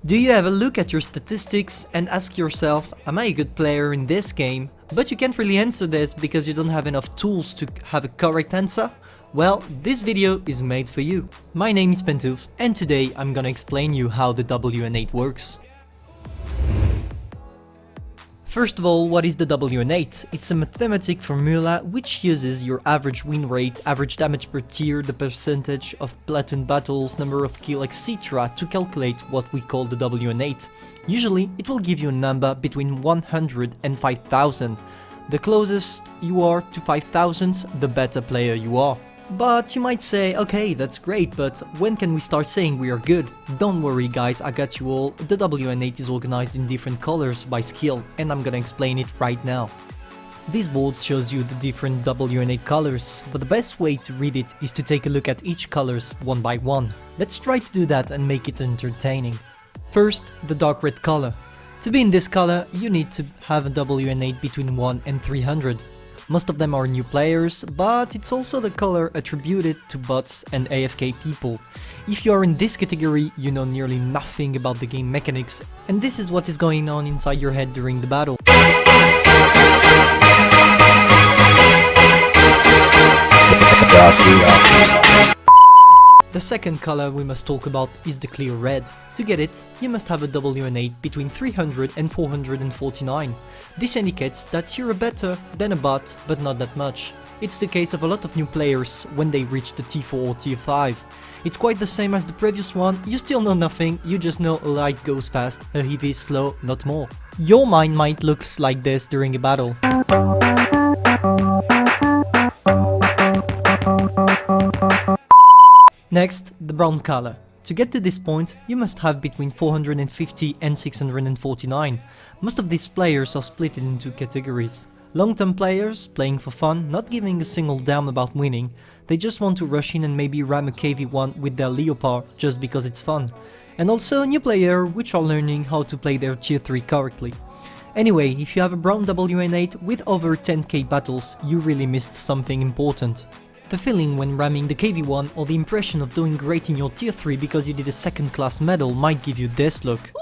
Do you ever look at your statistics and ask yourself, am I a good player in this game? But you can't really answer this because you don't have enough tools to have a correct answer? Well, this video is made for you. My name is Pantoufleee and today I'm gonna explain you how the WN8 works. First of all, what is the WN8? It's a mathematic formula which uses your average win rate, average damage per tier, the percentage of platoon battles, number of kills, etc. to calculate what we call the WN8. Usually, it will give you a number between 100 and 5000. The closest you are to 5000, the better player you are. But you might say, okay, that's great, but when can we start saying we are good? Don't worry guys, I got you all. The WN8 is organized in different colors by skill, and I'm gonna explain it right now. This board shows you the different WN8 colors, but the best way to read it is to take a look at each colors one by one. Let's try to do that and make it entertaining. First, the dark red color. To be in this color, you need to have a WN8 between 1 and 300. Most of them are new players, but it's also the color attributed to bots and AFK people. If you are in this category, you know nearly nothing about the game mechanics, and this is what is going on inside your head during the battle. The second color we must talk about is the clear red. To get it, you must have a WN8 between 300 and 449. This indicates that you're better than a bot, but not that much. It's the case of a lot of new players when they reach the T4 or T5. It's quite the same as the previous one, you still know nothing, you just know a light goes fast, a heavy is slow, not more. Your mind might look like this during a battle. Next, the brown color. To get to this point, you must have between 450 and 649. Most of these players are split into categories. Long-term players, playing for fun, not giving a single damn about winning. They just want to rush in and maybe ram a KV1 with their Leopard just because it's fun. And also new players which are learning how to play their tier 3 correctly. Anyway, if you have a brown WN8 with over 10k battles, you really missed something important. The feeling when ramming the KV1 or the impression of doing great in your tier 3 because you did a second class medal might give you this look.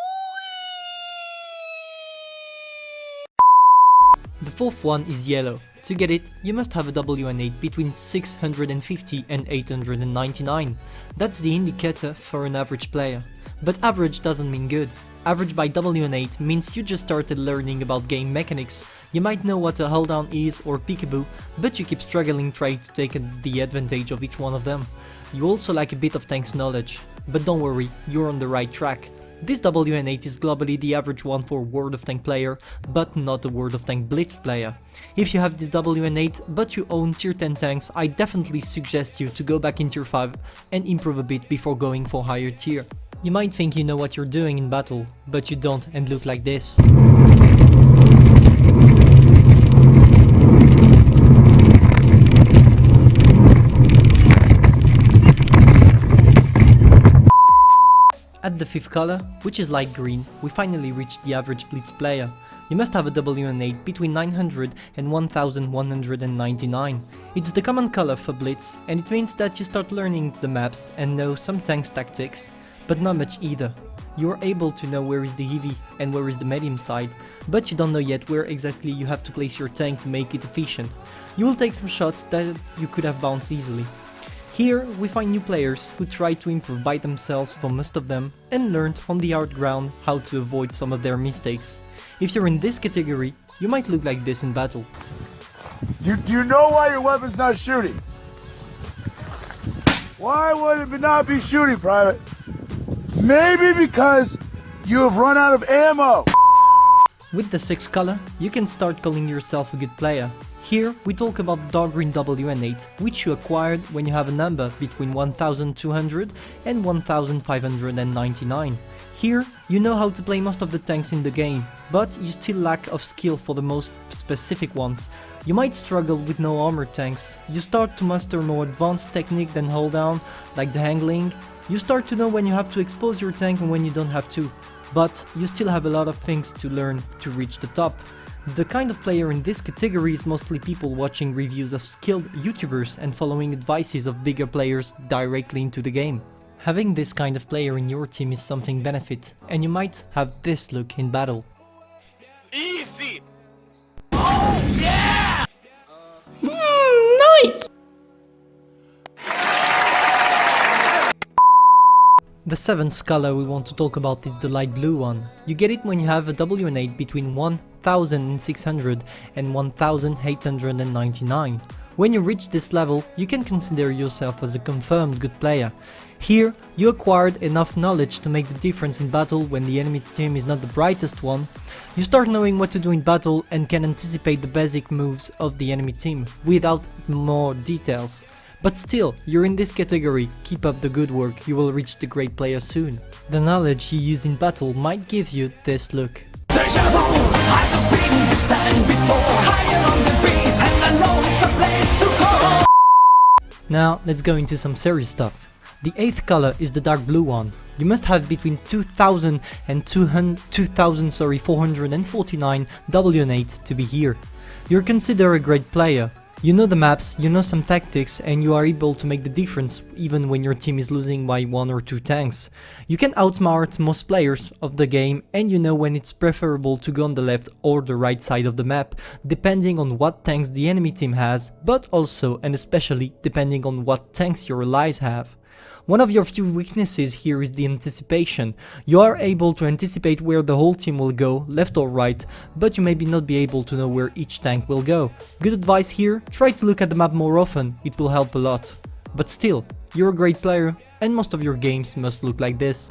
The fourth one is yellow. To get it, you must have a WN8 between 650 and 899. That's the indicator for an average player. But average doesn't mean good. Average by WN8 means you just started learning about game mechanics. You might know what a hold down is or peekaboo, but you keep struggling trying to take the advantage of each one of them. You also lack a bit of tanks knowledge. But don't worry, you're on the right track. This WN8 is globally the average one for a World of Tank player, but not a World of Tank Blitz player. If you have this WN8 but you own tier 10 tanks, I definitely suggest you to go back in tier 5 and improve a bit before going for higher tier. You might think you know what you're doing in battle, but you don't and look like this. At the fifth color, which is light green, we finally reached the average Blitz player. You must have a WN8 between 900 and 1199. It's the common color for Blitz, and it means that you start learning the maps and know some tanks tactics, but not much either. You are able to know where is the heavy and where is the medium side, but you don't know yet where exactly you have to place your tank to make it efficient. You will take some shots that you could have bounced easily. Here we find new players who try to improve by themselves for most of them and learned from the hard ground how to avoid some of their mistakes. If you're in this category, you might look like this in battle. You know why your weapon's not shooting? Why would it not be shooting, Private? Maybe because you have run out of ammo! With the sixth color, you can start calling yourself a good player. Here we talk about the dark green WN8, which you acquired when you have a number between 1200 and 1599. Here you know how to play most of the tanks in the game, but you still lack of skill for the most specific ones. You might struggle with no armor tanks. You start to master more advanced technique than hold down, like the angling. You start to know when you have to expose your tank and when you don't have to. But you still have a lot of things to learn to reach the top. The kind of player in this category is mostly people watching reviews of skilled YouTubers and following advices of bigger players directly into the game. Having this kind of player in your team is something benefit, and you might have this look in battle. Easy! Oh yeah! Nice! The seventh color we want to talk about is the light blue one. You get it when you have a WN8 between 1600 and 1899. When you reach this level, you can consider yourself as a confirmed good player. Here, you acquired enough knowledge to make the difference in battle when the enemy team is not the brightest one. You start knowing what to do in battle and can anticipate the basic moves of the enemy team, without more details. But still, you're in this category, keep up the good work, you will reach the great player soon. The knowledge you use in battle might give you this look. Deja vu, I've just been this time before. Higher on the beat, and I know it's a place to go. Now, let's go into some serious stuff. The 8th color is the dark blue one. You must have between 2000 and 2449 WN8 to be here. You're considered a great player. You know the maps, you know some tactics, and you are able to make the difference even when your team is losing by 1 or 2 tanks. You can outsmart most players of the game, and you know when it's preferable to go on the left or the right side of the map, depending on what tanks the enemy team has, but also and especially depending on what tanks your allies have. One of your few weaknesses here is the anticipation. You are able to anticipate where the whole team will go, left or right, but you maybe not be able to know where each tank will go. Good advice here, try to look at the map more often, it will help a lot. But still, you're a great player, and most of your games must look like this.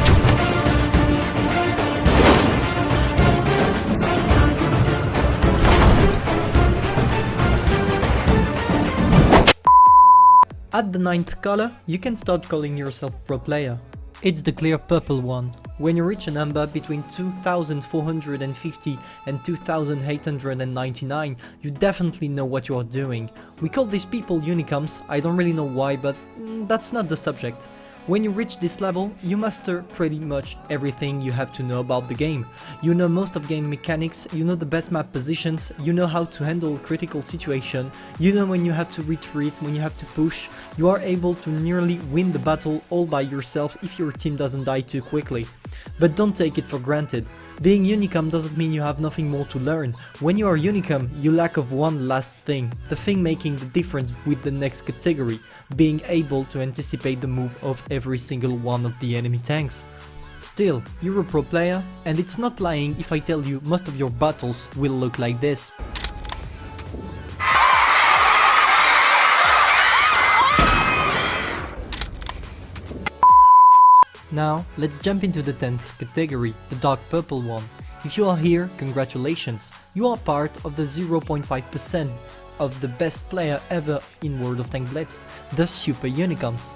At the 9th color, you can start calling yourself pro player. It's the clear purple one. When you reach a number between 2450 and 2899, you definitely know what you are doing. We call these people unicums, I don't really know why, but that's not the subject. When you reach this level, you master pretty much everything you have to know about the game. You know most of game mechanics, you know the best map positions, you know how to handle critical situation, you know when you have to retreat, when you have to push. You are able to nearly win the battle all by yourself if your team doesn't die too quickly. But don't take it for granted. Being unicum doesn't mean you have nothing more to learn. When you are unicum, you lack of one last thing, the thing making the difference with the next category, being able to anticipate the move of every single one of the enemy tanks. Still, you're a pro player, and it's not lying if I tell you most of your battles will look like this. Now, let's jump into the 10th category, the dark purple one. If you are here, congratulations, you are part of the 0.5% of the best player ever in World of Tank Blitz, the SuperUnicums.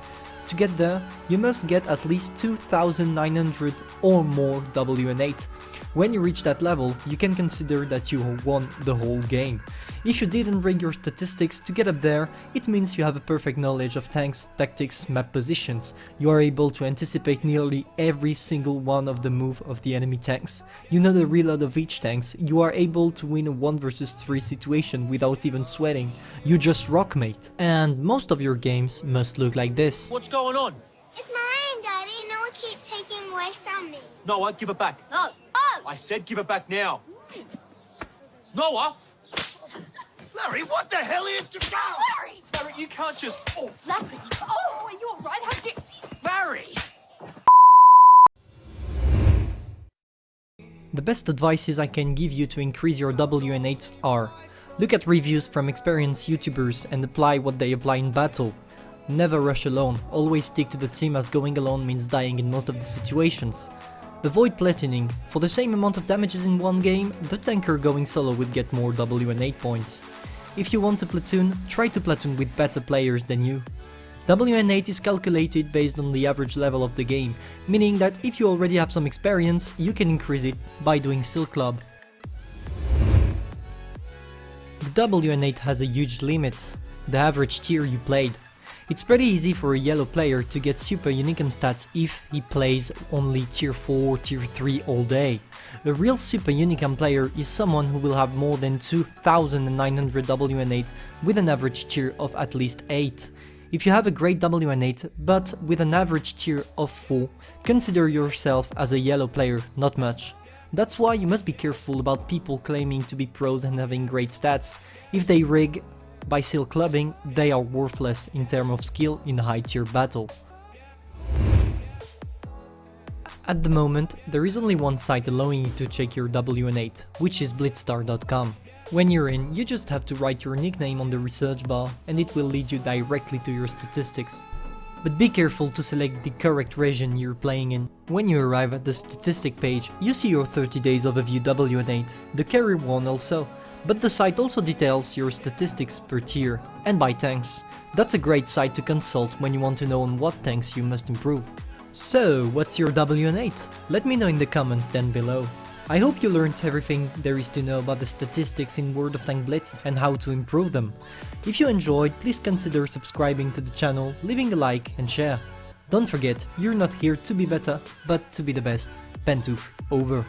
To get there, you must get at least 2900 or more WN8. When you reach that level, you can consider that you won the whole game. If you didn't rig your statistics to get up there, it means you have a perfect knowledge of tanks, tactics, map positions. You are able to anticipate nearly every single one of the move of the enemy tanks. You know the reload of each tanks. You are able to win a 1 versus 3 situation without even sweating. You just rock, mate. And most of your games must look like this. What's going on? It's mine, Daddy. Noah keeps taking away from me. Noah, give it back. No. I said give it back now. Noah! Larry, what the hell are you doing? Larry! Larry, you can't just... Oh, Larry! Oh, are you alright? How did... Larry! The best advices I can give you to increase your WN8s are: look at reviews from experienced YouTubers and apply what they apply in battle. Never rush alone, always stick to the team, as going alone means dying in most of the situations. Avoid platoning. For the same amount of damages in one game, the tanker going solo would get more WN8 points. If you want to platoon, try to platoon with better players than you. WN8 is calculated based on the average level of the game, meaning that if you already have some experience, you can increase it by doing Silk Club. The WN8 has a huge limit, the average tier you played. It's pretty easy for a yellow player to get SuperUnicum stats if he plays only tier 4, tier 3 all day. A real SuperUnicum player is someone who will have more than 2900 WN8 with an average tier of at least 8. If you have a great WN8 but with an average tier of 4, consider yourself as a yellow player, not much. That's why you must be careful about people claiming to be pros and having great stats. If they rig by seal clubbing, they are worthless in terms of skill in a high tier battle. At the moment, there is only one site allowing you to check your WN8, which is blitzstar.com. When you're in, you just have to write your nickname on the research bar and it will lead you directly to your statistics. But be careful to select the correct region you're playing in. When you arrive at the statistic page, you see your 30 days overview WN8, the career one also, but the site also details your statistics per tier and by tanks. That's a great site to consult when you want to know on what tanks you must improve. So, what's your WN8? Let me know in the comments down below. I hope you learned everything there is to know about the statistics in World of Tank Blitz and how to improve them. If you enjoyed, please consider subscribing to the channel, leaving a like and share. Don't forget, you're not here to be better, but to be the best. Pantouf, over.